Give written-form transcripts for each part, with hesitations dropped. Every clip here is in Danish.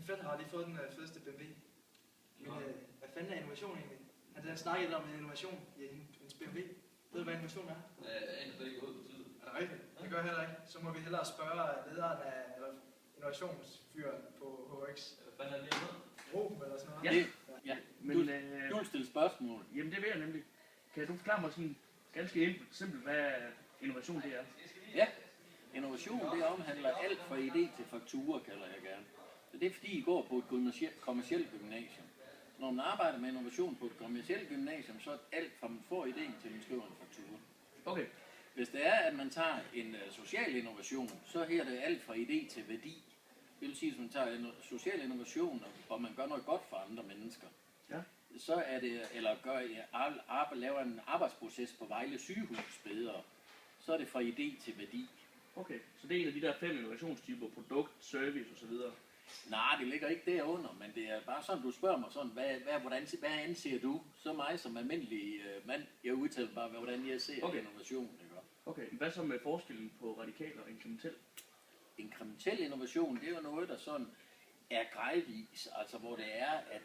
fætter har lige fået den fedeste BMW. Men hvad fanden er innovation egentlig? Han har snakket om innovation i hendes BMW. Ved du, hvad innovation er? Jeg aner ikke, hvad det betyder. Er det rigtigt? Det gør jeg heller ikke. Så må vi hellere spørge lederen af innovationsfyren på HX. Hvad fanden er det med? Ruben eller sådan noget. Ja. Men du vil stille spørgsmål. Jamen det vil jeg nemlig. Kan du forklare mig sådan ganske simpelt, hvad innovation det er? Ja, innovation det omhandler alt fra idé til faktura, kalder jeg gerne. Så det er fordi I går på et kommercielt gymnasium. Når man arbejder med innovation på et kommercielt gymnasium, så er alt fra man får idéen til man skriver en faktura. Okay. Hvis det er, at man tager en social innovation, så her er det alt fra idé til værdi. Det vil sige, at man tager en social innovation, og man gør noget godt for andre mennesker. Ja. Så er det, eller laver en arbejdsproces på Vejle sygehus bedre, så er det fra idé til værdi. Okay, så det er en af de der 5 innovationstyper, produkt, service osv. Nej, det ligger ikke derunder, men det er bare sådan, du spørger mig sådan, hvad anser du? Så mig som almindelig mand, jeg udtaler bare, hvordan jeg ser innovation. Ikke? Okay, hvad så med forskellen på radikal og inkrementel? Inkrementel innovation, det er jo noget, der sådan er gradvis, altså hvor det er, at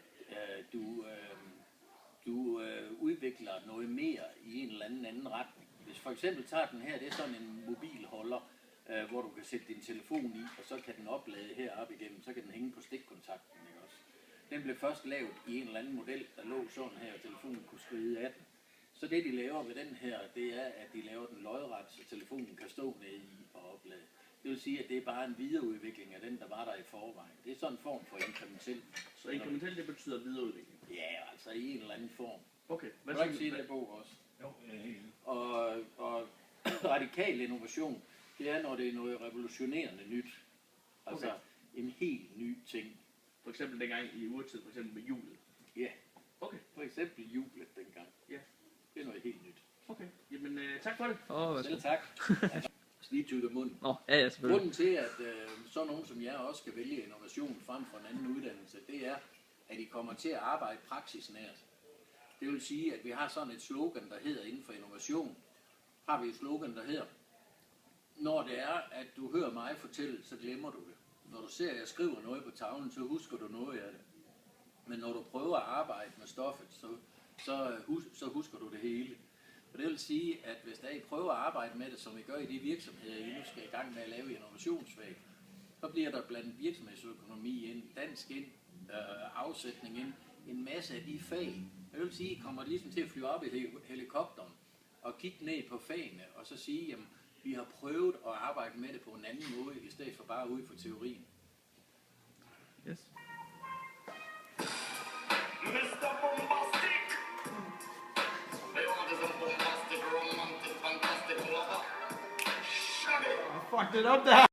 du udvikler noget mere i en eller anden retning. Hvis for eksempel tager den her, det er sådan en mobilholder, hvor du kan sætte din telefon i, og så kan den oplade heroppe igennem, så kan den hænge på stikkontakten, ikke også? Den blev først lavet i en eller anden model, der lå sådan her, og telefonen kunne skride af den. Så det de laver ved den her, det er, at de laver den lodret, så telefonen kan stå nede i og oplade. Det vil sige, at det er bare en videreudvikling af den, der var der i forvejen. Det er sådan en form for inkrementel. Så inkrementel, det betyder videreudvikling? Ja, altså i en eller anden form. Okay. Hvad skal du sige det, Bo, også? Jo, Og radikal innovation, det er, når det er noget revolutionerende nyt. Altså en helt ny ting. For eksempel dengang i urtid, for eksempel med hjulet? Ja. Okay. For eksempel hjulet dengang. Ja. Det er noget helt nyt. Okay. Jamen, tak for det. Selv tak. Lige tykke munden. Ja, selvfølgelig. Grunden til, at så nogen som jeg også skal vælge innovation frem for en anden uddannelse, det er, at I kommer til at arbejde praksisnært. Det vil sige, at vi har sådan et slogan, der hedder inden for innovation, har vi et slogan, der hedder, når det er, at du hører mig fortælle, så glemmer du det. Når du ser, at jeg skriver noget på tavlen, så husker du noget af det. Men når du prøver at arbejde med stoffet, så husker du det hele. Og det vil sige, at hvis der I prøver at arbejde med det, som I gør i de virksomheder, I nu skal i gang med at lave innovationsfag, så bliver der blandt virksomhedsøkonomi ind, dansk ind, afsætning ind, en masse af de fag. Jeg vil sige, I kommer ligesom til at flyve op i helikopteren og kigge ned på fagene, og så sige, jamen, vi har prøvet at arbejde med det på en anden måde, i stedet for bare ud for teorien. Yes. Mr. Bombastic! They want is a bombastic, romantic, fantastic lover. Shut it! I fucked it up there!